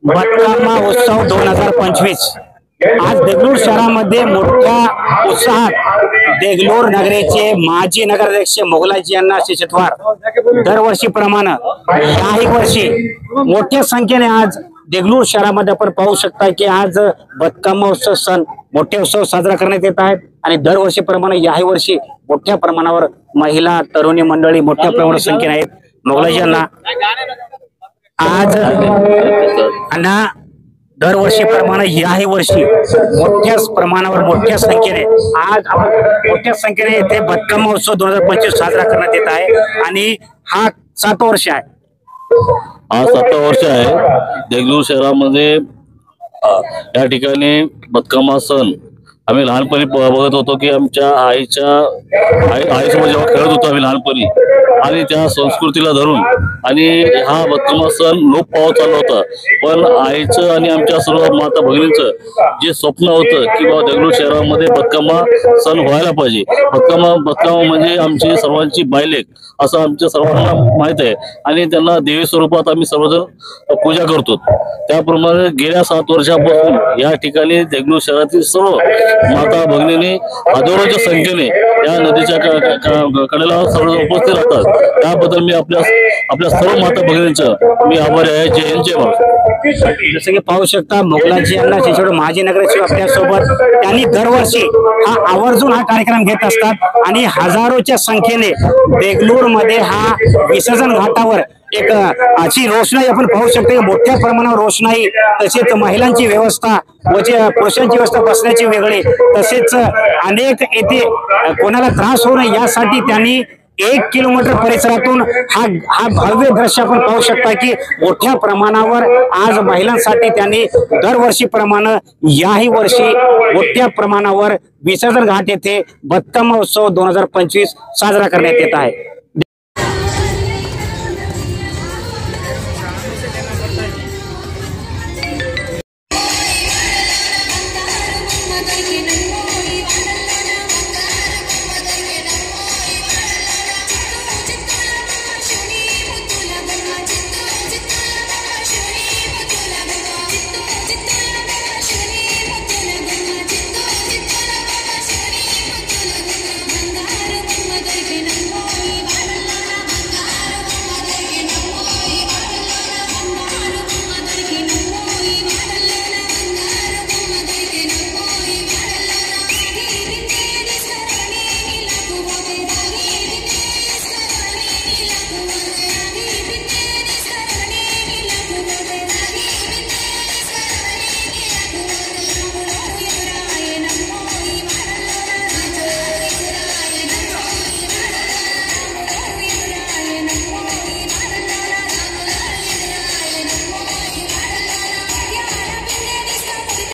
बतकामा उत्सव 2025 आज देगलूर शहरामध्ये मोठ्या उत्साहात देगलूर नगरीचे माजी नगराध्यक्ष मोगलाजी अण्णा शेषतवार दरवर्षीप्रमाणे याही वर्षी मोठ्या संख्येने आज देगलूर शहरामध्ये आपण पाहू शकता की आज बतकामा उत्सव सण मोठे उत्सव साजरा करण्यात येत आहेत आणि दरवर्षीप्रमाणे याही वर्षी मोठ्या प्रमाणावर महिला तरुणी मंडळी मोठ्या प्रमाणात संख्येने आहेत। मोगलाजी अण्णा आज अण्णा दरवर्षीप्रमाणे याही वर्षी मोठ्या प्रमाणावर मोठ्या संख्येने आज मोठ्या संख्येने इथे बतकामा उत्सव 2025 साजरा करण्यात येत आहे आणि हा 7 वर्ष आहे। हा 7 वर्ष आहे देगलूर शहरामध्ये। या ठिकाणी बतकामा सण आम्ही लहानपणी बघत होतो की आमच्या आईसोबत जेव्हा खेळत होतो आम्ही लहानपणी आणि त्या संस्कृतीला धरून आणि हा बतकामा सण लोप पावत चालला होता। पण आईचं आणि आमच्या सर्व माता भगिनींचं जे स्वप्न होतं की बाबा देगलूर शहरामध्ये बतकामा सण व्हायला पाहिजे। बतकामा म्हणजे आमची सर्वांची बायलेक असं आमच्या सर्वांना माहित आहे आणि त्यांना देवी स्वरूपात आम्ही सर्वजण पूजा करतो। त्याप्रमाणे गेल्या 7 वर्षापासून या ठिकाणी देगलूर शहरातील सर्व माता भगिनींनी हजारोच्या संख्येने या नदीच्या कडेला सर्व उपस्थित राहतात। त्याबद्दल मी आपल्या सर्व माता भगिनींचं मी आभारी आहे। जय हिंद जय महाराष्ट्र। जसं की पाहू शकता मोगलाजी अण्णा शेषतवार माजी नगराध्यक्ष आपल्यासोबत त्यांनी दरवर्षी हा आवर्जून हा कार्यक्रम घेत असतात आणि हजारोच्या संख्येने देगलूर मध्ये हा विसर्जन घाटावर एक अशी रोषणाई आपण पाहू शकतो। मोठ्या प्रमाणावर रोषणाई तसेच महिलांची व्यवस्था व जे पुरुषांची व्यवस्था बसण्याची वेगळी तसेच अनेक येथे कोणाला त्रास होऊ नये यासाठी त्यांनी 1 किलोमीटर परिसरातून हा भव्य दृश्य आपण पाहू शकता की मोठ्या प्रमाणावर आज महिलांसाठी त्यांनी दरवर्षीप्रमाणे याही वर्षी मोठ्या प्रमाणावर विसर्जन घाट येथे बतकामा उत्सव 2025 साजरा करण्यात येत आहे।